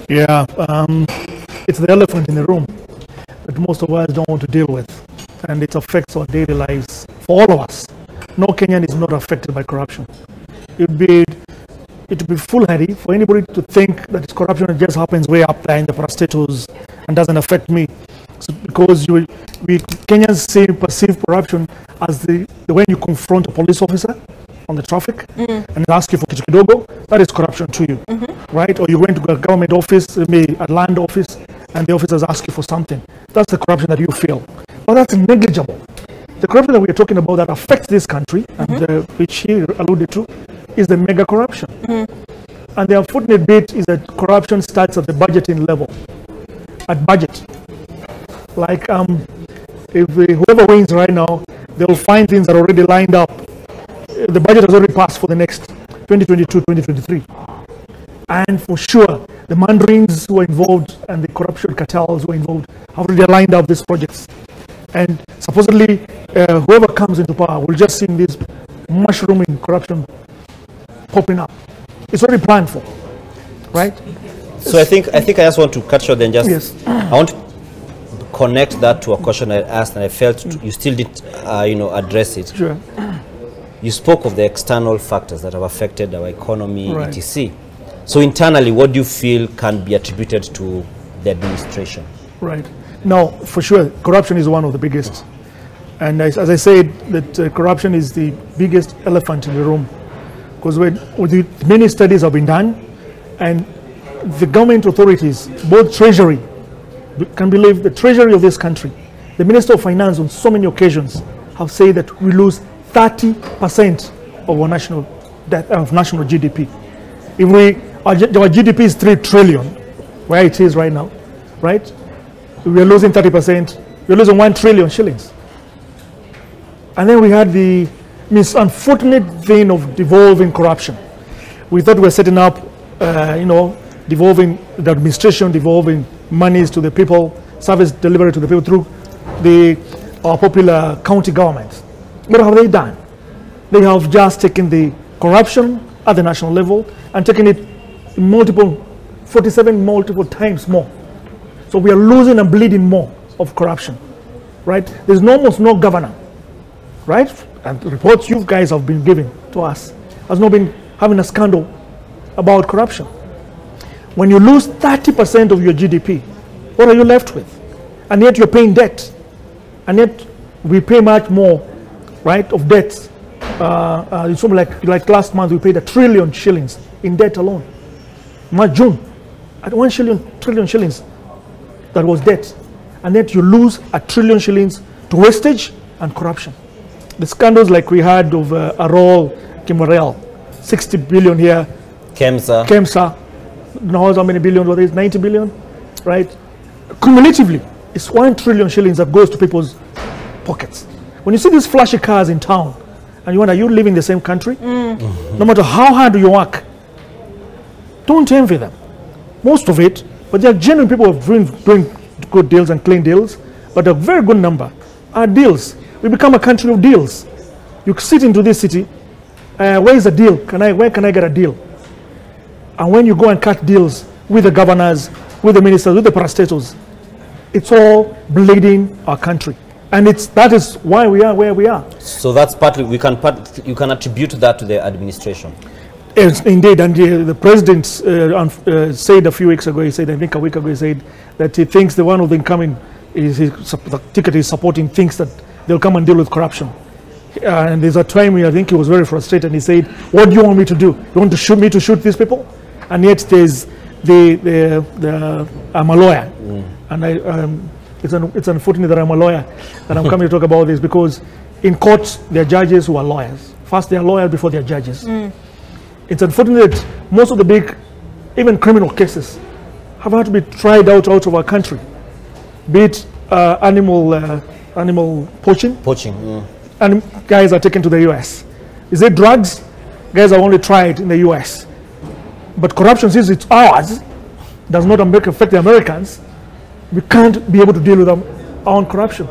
Yeah, it's the elephant in the room that most of us don't want to deal with, and it affects our daily lives for all of us. No Kenyan is not affected by corruption. It would be foolhardy for anybody to think that it's corruption that just happens way up there in the parastatus and doesn't affect me. So because we Kenyans perceive corruption as the when you confront a police officer on the traffic and ask you for kitu kidogo, that is corruption to you, right? Or you went to a government office, maybe a land office, and the officers ask you for something. That's the corruption that you feel. But that's negligible. The corruption that we are talking about that affects this country, and which he alluded to, is the mega corruption. And the unfortunate bit is that corruption starts at the budgeting level, at budget. Like if whoever wins right now, they'll find things that are already lined up. The budget has already passed for the next 2022-2023. And for sure, the mandarins who are involved and the corruption cartels who are involved have already lined up these projects. And supposedly, whoever comes into power will just see this mushrooming corruption popping up. It's already planned for, right? So I think I just want to cut short and just I want to connect that to a question I asked, and I felt you still didn't address it. Sure. You spoke of the external factors that have affected our economy, Right. etc. So internally, what do you feel can be attributed to the administration? Right. No, for sure, corruption is one of the biggest. And as I said, that corruption is the biggest elephant in the room. Because many studies have been done, and the government authorities, both Treasury, can believe the Treasury of this country, the Minister of Finance on so many occasions have said that we lose 30% of our national GDP. If our GDP is 3 trillion, where it is right now, right? We are losing 30%. We are losing 1 trillion shillings. And then we had the unfortunate vein of devolving corruption. We thought we were setting up, devolving the administration, devolving monies to the people, service delivery to the people through our popular county governments. What have they done? They have just taken the corruption at the national level and taken it 47 multiple times more. So we are losing and bleeding more of corruption, right? There's almost no governor, right? And the reports you guys have been giving to us has not been having a scandal about corruption. When you lose 30% of your GDP, what are you left with? And yet you're paying debt. And yet we pay much more, right, of debts. It's something like last month we paid 1 trillion shillings in debt alone. June, at 1 trillion shillings, that was debt. And yet you lose 1 trillion shillings to wastage and corruption. The scandals like we had of Arol Kimorel, 60 billion here. KEMSA, knows how many billion were these? 90 billion, right? Cumulatively, it's 1 trillion shillings that goes to people's pockets. When you see these flashy cars in town, and you wonder, you live in the same country? No matter how hard you work, don't envy them. Most of it, but there are genuine people who are doing good deals and clean deals, but a very good number are deals. We become a country of deals. You sit into this city, where is a deal? Where can I get a deal? And when you go and cut deals with the governors, with the ministers, with the parastatals, it's all bleeding our country. And that is why we are where we are. So that's partly, you can attribute that to the administration. Yes, indeed, and the president said a few weeks ago, he said, I think a week ago, he said that he thinks the one of the incoming the ticket is supporting thinks that they'll come and deal with corruption. And there's a time where I think he was very frustrated and he said, what do you want me to do? You want to shoot me to shoot these people? And yet there's I'm a lawyer. And it's unfortunate that I'm a lawyer that I'm coming to talk about this, because in courts, there are judges who are lawyers. First, they are lawyers before they are judges. It's unfortunate that most of the big, even criminal cases, have had to be tried out of our country. Be it animal poaching. And guys are taken to the US. Is it drugs? Guys are only tried in the US. But corruption, since it's ours, does not affect the Americans, we can't be able to deal with our own corruption.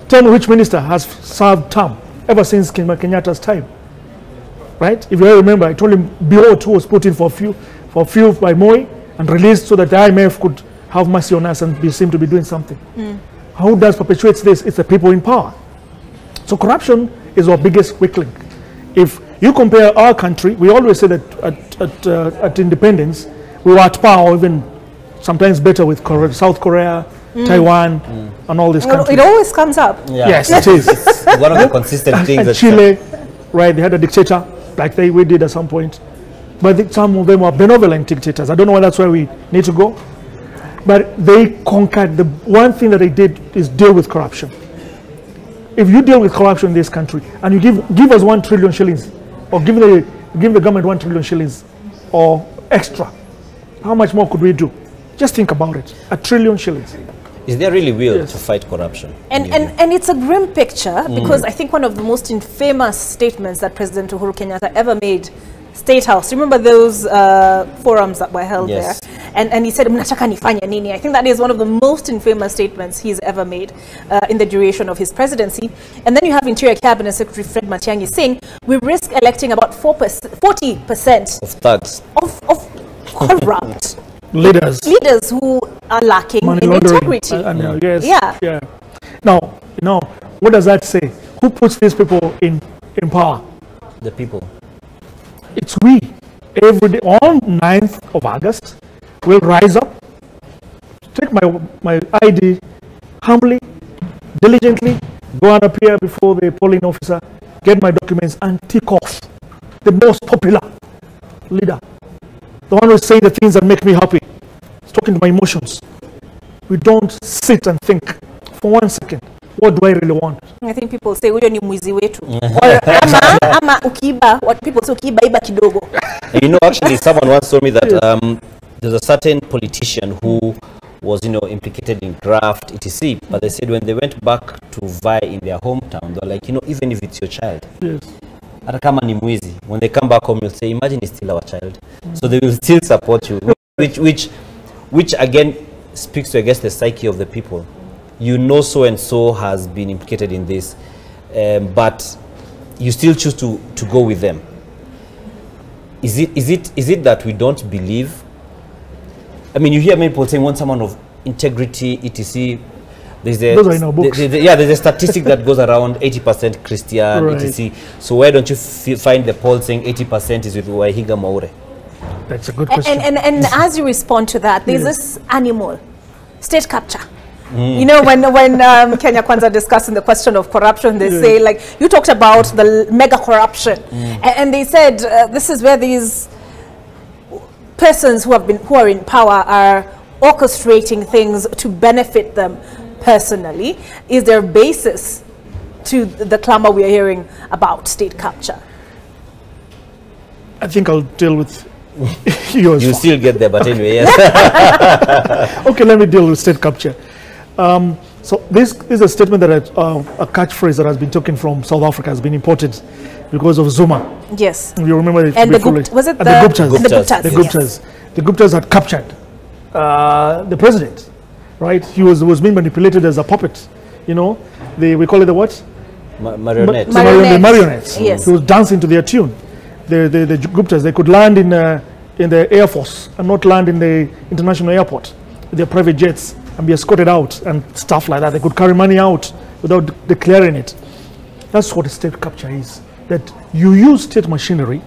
Tell me which minister has served term ever since Kenyatta's time, right? If you remember, I told him BO2 was put in for a few by Moi and released so that the IMF could have mercy on us and seem to be doing something. Who does perpetuate this? It's the people in power. So corruption is our biggest weak link. If you compare our country, we always say that at independence, we were at power, even sometimes better with South Korea, Taiwan, and all these countries. It always comes up. Yeah. Yes, it is. It's one of the consistent things. And Chile, right, they had a dictator, like we did at some point. But some of them were benevolent dictators. I don't know why that's where we need to go. But they conquered. The one thing that they did is deal with corruption. If you deal with corruption in this country, and you give us 1 trillion shillings, or give the government 1 trillion shillings, or extra, how much more could we do? Just think about it. 1 trillion shillings. Is there really will to fight corruption? And it's a grim picture, because I think one of the most infamous statements that President Uhuru Kenyatta ever made, State House, remember those forums that were held there? And he said, "Mnataka nifanye nini?" I think that is one of the most infamous statements he's ever made in the duration of his presidency. And then you have Interior Cabinet Secretary Fred Matiang'i saying, we risk electing about 40% of thugs, of corrupt leaders who are lacking in integrity. Yeah. Now, what does that say? Who puts these people in power? The people. It's we. Every day on 9th of August, we'll rise up, take my ID humbly, diligently, go and appear before the polling officer, get my documents, and tick off the most popular leader. The one who's saying the things that make me happy. It's talking to my emotions. We don't sit and think for 1 second, what do I really want? I think people say, "Huyo ni mwizi wetu." ama ukiba, what people say, ukiba iba kidogo. Actually, someone once told me that there's a certain politician who was, implicated in graft, etc. But they said when they went back to vie in their hometown, they're like, even if it's your child, hata kama ni mwizi, when they come back home, you'll say, imagine it's still our child. So they will still support you, which again speaks to, I guess, the psyche of the people. So and so has been implicated in this, but you still choose to go with them. Is it that we don't believe? I mean, you hear many people saying, want someone of integrity, etc. Those are in our books. There's a statistic that goes around 80% Christian, etc. So why don't you find the poll saying 80% is with Wahiga Maure? That's a good question. And as you respond to that, there's this animal, state capture. When Kenya Kwanza discussing the question of corruption, they say, like, you talked about the mega corruption, and they said this is where these persons who are in power are orchestrating things to benefit them personally. Is there a basis to the clamor we are hearing about state capture? I think I'll deal with yours. You still get there, but anyway, yes. Okay, let me deal with state capture. So this is a statement that a catchphrase that has been taken from South Africa, has been imported because of Zuma. Yes. You remember it? And the Guptas? The Guptas. The Guptas had captured the president, right? He was being manipulated as a puppet. We call it the what? Marionettes. The marionettes. Yes. He was dancing to their tune. The Guptas, they could land in the Air Force and not land in the international airport with their private jets and be escorted out and stuff like that. They could carry money out without declaring it. That's what state capture is. That you use state machinery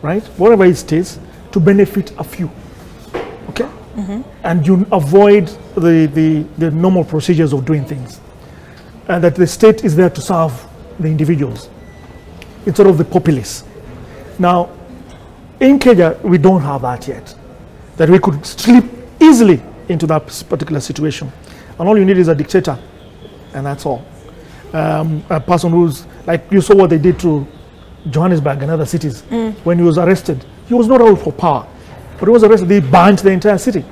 right? Whatever it states, to benefit a few, okay? And you avoid the normal procedures of doing things. And that the state is there to serve the individuals instead of the populace. Now, in Kenya, we don't have that yet, that we could slip easily into that particular situation. And all you need is a dictator, and that's all. A person who's, like you saw what they did to Johannesburg and other cities. When he was arrested, he was not out for power, but he was arrested, they banned the entire city,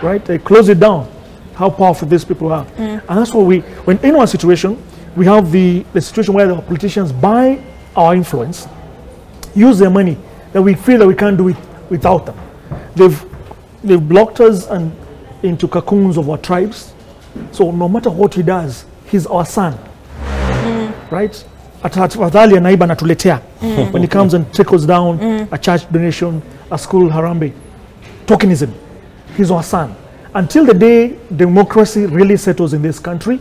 right? They closed it down, how powerful these people are. And that's what when in our situation, we have the situation where the politicians buy our influence, use their money, that we feel that we can't do it without them. They've blocked us and into cocoons of our tribes. So no matter what he does, he's our son, right? When he comes and trickles down a church donation, a school harambe, tokenism, he's our son. Until the day democracy really settles in this country,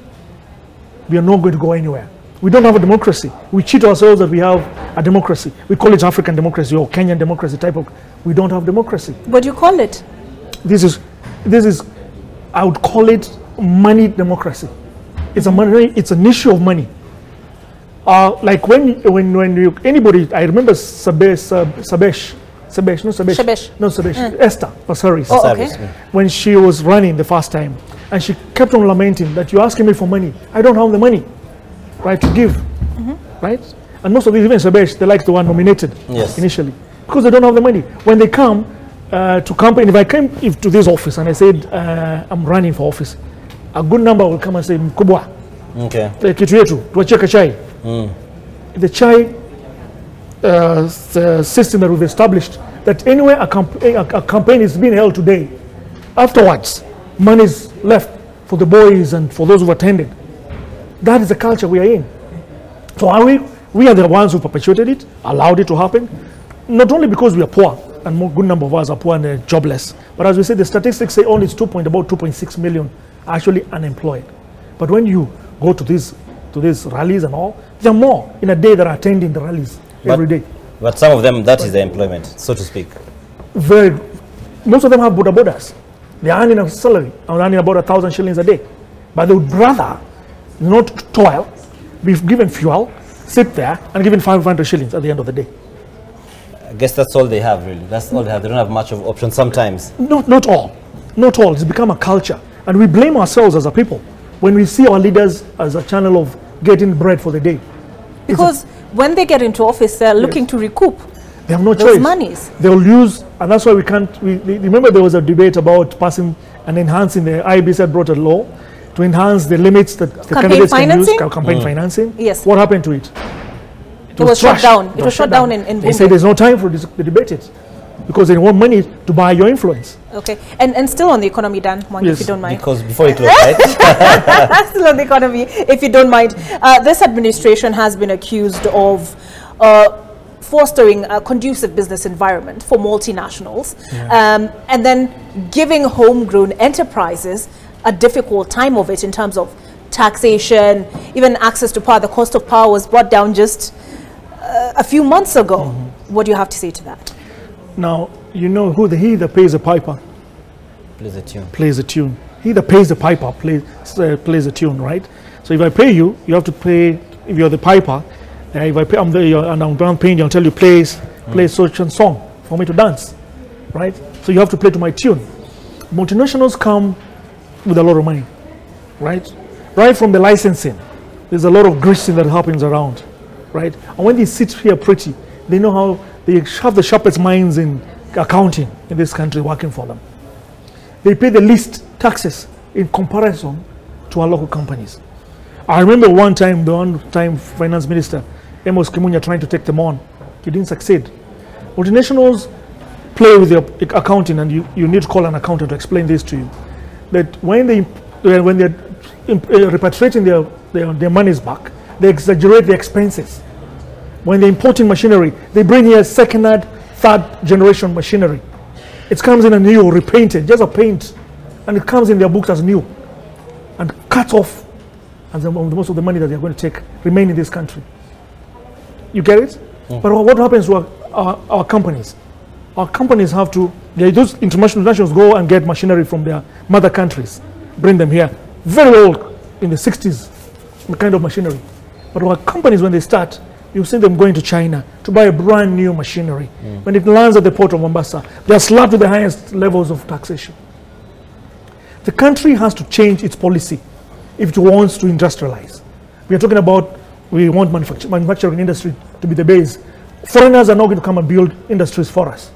we are not going to go anywhere. We don't have a democracy. We cheat ourselves that we have a democracy. We call it African democracy or Kenyan democracy type of. We don't have democracy. What do you call it? This is, I would call it money democracy. It's an issue of money. Like when anybody, I remember Sebesh, Esther, sorry. Oh, okay. When she was running the first time, and she kept on lamenting that you're asking me for money. I don't have the money, right, to give, right? And most of these, even Sebesh, they like the one nominated initially, because they don't have the money. When they come to campaign, if I came to this office and I said, I'm running for office, a good number will come and say, Mkubwa, kitu yetu, tuachie chai. The chai the system that we've established, that anywhere a campaign is being held today, afterwards, money is left for the boys and for those who attended. That is the culture we are in. So we are the ones who perpetuated it, allowed it to happen, not only because we are poor, and a good number of us are poor and jobless, but as we say, the statistics say only it's about 2.6 million are actually unemployed. But when you go to these rallies and all, there are more in a day that are attending the rallies every day. But some of them, that is their employment, so to speak. Most of them have bodas. They are earning a salary, earning about 1,000 shillings a day. But they would rather not toil, be given fuel, sit there, and given 500 shillings at the end of the day. I guess that's all they have, really. That's all they have. They don't have much of options sometimes. Not all. Not all. It's become a culture. And we blame ourselves as a people when we see our leaders as a channel of getting bread for the day. Because when they get into office, they're looking to recoup. They have no those choice. Monies. They'll use, and that's why we can't. Remember, there was a debate about passing and enhancing the IEBC had brought a law to enhance the limits that the candidates can use, campaign financing. Yes. What happened to it? It was shut down. It was shut down in They said there's no time for this to debate it because they want money to buy your influence. Okay, and still on the economy, Dan, if you don't mind. Because before it was right. Still on the economy, if you don't mind. This administration has been accused of fostering a conducive business environment for multinationals, and then giving homegrown enterprises a difficult time of it in terms of taxation, even access to power. The cost of power was brought down just a few months ago. What do you have to say to that? Now, you know who he that pays the piper plays a tune. Plays a tune. He that pays the piper plays a tune, right? So if I pay you, you have to pay. If you're the piper, if I pay, I'm paying you, I'll tell you play such a song for me to dance, right? So you have to play to my tune. Multinationals come with a lot of money, right? Right from the licensing, there's a lot of greasing that happens around, right? And when they sit here pretty, they know how they have the sharpest minds in accounting in this country working for them. They pay the least taxes in comparison to our local companies. I remember one time, the one-time finance minister, Amos Kimunya, trying to take them on. He didn't succeed. Multinationals play with your accounting, and you need to call an accountant to explain this to you. That when they're repatriating their monies back, they exaggerate the expenses. When they're importing machinery, they bring here second-hand, third-generation machinery. It comes in a new, repainted, just a paint, and it comes in their books as new, and cuts off, and most of the money that they're going to take remain in this country. You get it? But what happens to our companies. Our companies have to, those international nationals go and get machinery from their mother countries, bring them here. Very old, in the 60s, the kind of machinery. But our companies, when they start, you see them going to China to buy a brand new machinery. When it lands at the port of Mombasa, they are slapped with the highest levels of taxation. The country has to change its policy if it wants to industrialize. We are talking about, we want manufacturing industry to be the base. Foreigners are not going to come and build industries for us.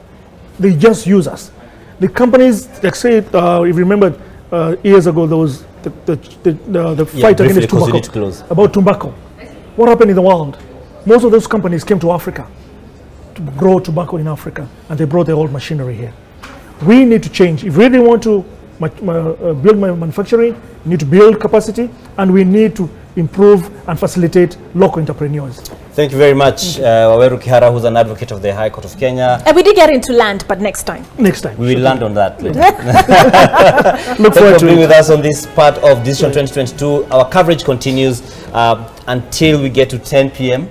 They just use us. The companies, like say, if you remember years ago, there was the fight against tobacco, about tobacco. What happened in the world? Most of those companies came to Africa to grow tobacco in Africa, and they brought their old machinery here. We need to change. If we really want to build manufacturing, we need to build capacity, and we need to improve and facilitate local entrepreneurs. Thank you very much, Waweru Kihara, who's an advocate of the High Court of Kenya. And we did get into land, but next time. Next time. We will land on that later. Look forward to being with us on this part of Decision 2022. Our coverage continues until we get to 10 p.m.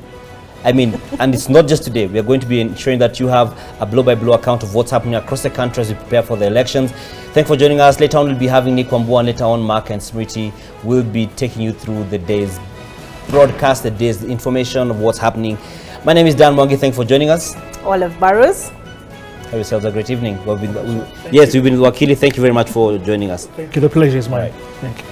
I mean, and it's not just today. We are going to be ensuring that you have a blow-by-blow account of what's happening across the country as we prepare for the elections. Thanks for joining us. Later on, we'll be having Nick Wambua, and later on, Mark and Smriti will be taking you through the day's broadcast, the day's information of what's happening. My name is Dan Mwangi. Thanks for joining us. Olive Barrows. Have yourselves a great evening. We've been with Wakili. Thank you very much for joining us. Thank you. The pleasure is mine. Thank you.